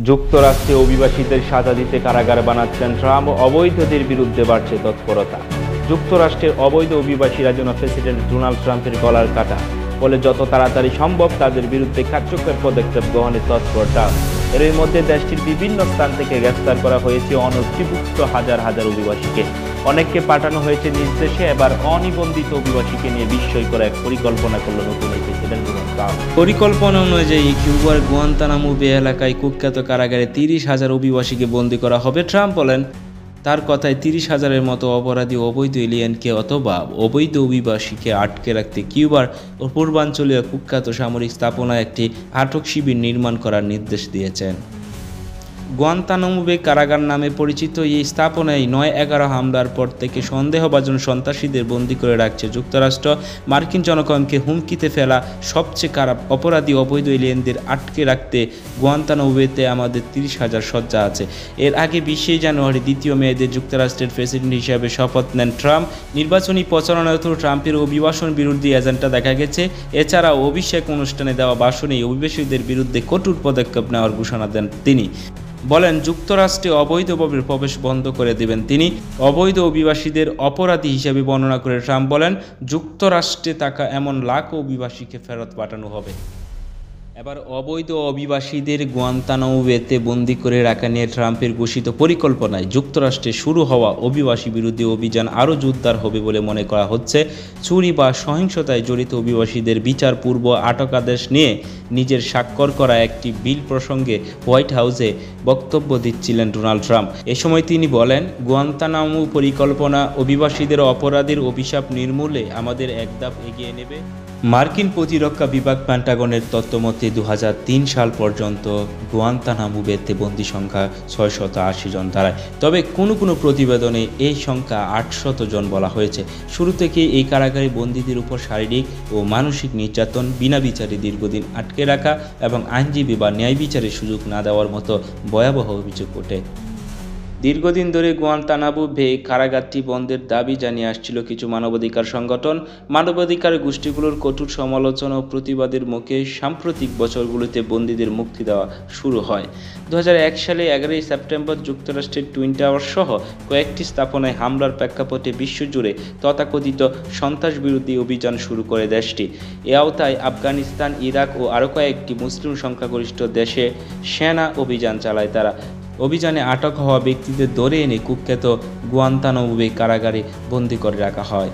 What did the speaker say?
যুক্তরাষ্ট্রে অভিবাসীদের সাজা দিতে কারাগার বানাচ্ছেন ট্রাম্প, অবৈধদের বিরুদ্ধে বাড়ছে তৎপরতা। যুক্তরাষ্ট্রের অবৈধ অভিবাসীরা যেন প্রেসিডেন্ট ডোনাল্ড ট্রাম্পের গলার কাটা, ফলে যত তাড়াতাড়ি সম্ভব তাদের বিরুদ্ধে কার্যকর পদক্ষেপ গ্রহণে তৎপরতা। এর মধ্যে দেশটির বিভিন্ন স্থান থেকে গ্রেফতার করা হয়েছে অনথিভুক্ত হাজার হাজার অভিবাসীকে। অনেককে পাঠানো হয়েছে নিজ দেশে। এবার অনিবন্ধিত অভিবাসীকে নিয়ে বিস্ময়কর এক পরিকল্পনা করল নতুন এই প্রেসিডেন্ট ডোনাল্ড ট্রাম্প। পরিকল্পনা অনুযায়ী কিউবার গুয়ান্তানামো বে এলাকায় কুখ্যাত কারাগারে 30,000 অভিবাসীকে বন্দী করা হবে। ট্রাম্প বলেন, তার কথায় 30,000-এর মতো অপরাধী অবৈধ এলিয়েনকে অথবা অবৈধ অভিবাসীকে আটকে রাখতে কিউবার পূর্বাঞ্চলীয় কুখ্যাত সামরিক স্থাপনায় একটি আটক শিবির নির্মাণ করার নির্দেশ দিয়েছেন। গুয়ান্তানামো বে কারাগার নামে পরিচিত এই স্থাপনায় 9/11 হামলার পর থেকে সন্দেহভাজন সন্ত্রাসীদের বন্দী করে রাখছে যুক্তরাষ্ট্র। মার্কিন জনগণকে হুমকিতে ফেলা সবচেয়ে খারাপ অপরাধী অবৈধ এলিয়েনদের আটকে রাখতে গুয়ান্তানামো বেতে আমাদের 30,000 শয্যা আছে। এর আগে 20 জানুয়ারি দ্বিতীয় মেয়াদে যুক্তরাষ্ট্রের প্রেসিডেন্ট হিসেবে শপথ নেন ট্রাম্প। নির্বাচনী প্রচারণাতেও ট্রাম্পের অভিবাসন বিরোধী এজেন্ডা দেখা গেছে। এছাড়াও অভিষেক অনুষ্ঠানে দেওয়া ভাষণে অভিবাসীদের বিরুদ্ধে কঠোর পদক্ষেপ নেওয়ার ঘোষণা দেন তিনি। বলেন, যুক্তরাষ্ট্রে অবৈধভাবে প্রবেশ বন্ধ করে দেবেন তিনি। অবৈধ অভিবাসীদের অপরাধী হিসেবে বর্ণনা করে ট্রাম্প বলেন, যুক্তরাষ্ট্রে থাকা এমন লাখ অভিবাসীকে ফেরত পাঠানো হবে। এবার অবৈধ অভিবাসীদের গুয়ান্তানামো বেতে বন্দী করে রাখা নিয়ে ট্রাম্পের ঘোষিত পরিকল্পনায় যুক্তরাষ্ট্রে শুরু হওয়া অভিবাসী বিরোধী অভিযান আরও জোরদার হবে বলে মনে করা হচ্ছে। চুরি বা সহিংসতায় জড়িত অভিবাসীদের বিচারপূর্ব আটকাদেশ নিয়ে নিজের স্বাক্ষর করা একটি বিল প্রসঙ্গে হোয়াইট হাউসে বক্তব্য দিচ্ছিলেন ডোনাল্ড ট্রাম্প। এ সময় তিনি বলেন, গুয়ান্তানামো পরিকল্পনা অভিবাসীদের অপরাধের অভিশাপ নির্মূলে আমাদের এক ধাপ এগিয়ে নেবে। মার্কিন প্রতিরক্ষা বিভাগ পেন্টাগনের তথ্যমতে 2003 সাল পর্যন্ত গুয়ান্তানামো বেতে বন্দী সংখ্যা 680 জন দাঁড়ায়। তবে কোনো প্রতিবেদনে এই সংখ্যা 800 জন বলা হয়েছে। শুরু থেকে এই কারাগারে বন্দীদের উপর শারীরিক ও মানসিক নির্যাতন, বিনা বিচারে দীর্ঘদিন আটকে রাখা এবং আইনজীবী বা ন্যায় বিচারের সুযোগ না দেওয়ার মতো ভয়াবহ অভিযোগ ওঠে। দীর্ঘদিন ধরে গুয়ান্তানামো বে কারাগারটি বন্ধের দাবি জানিয়ে আসছিল কিছু মানবাধিকার সংগঠন। মানবাধিকার গোষ্ঠীগুলোর কঠোর সমালোচনা ও প্রতিবাদের মুখে সাম্প্রতিক বছরগুলোতে বন্দীদের মুক্তি দেওয়া শুরু হয়। 2001 সালে 11 সেপ্টেম্বর যুক্তরাষ্ট্রের টুইন টাওয়ার সহ কয়েকটি স্থাপনায় হামলার প্রেক্ষাপটে বিশ্বজুড়ে তথাকথিত সন্ত্রাস বিরোধী অভিযান শুরু করে দেশটি। এ আওতায় আফগানিস্তান, ইরাক ও আরও কয়েকটি মুসলিম সংখ্যাগরিষ্ঠ দেশে সেনা অভিযান চালায় তারা। অভিযানে আটক হওয়া ব্যক্তিদের ধরে এনে কুখ্যাত গুয়ান্তানামো বে কারাগারে বন্দী করে রাখা হয়।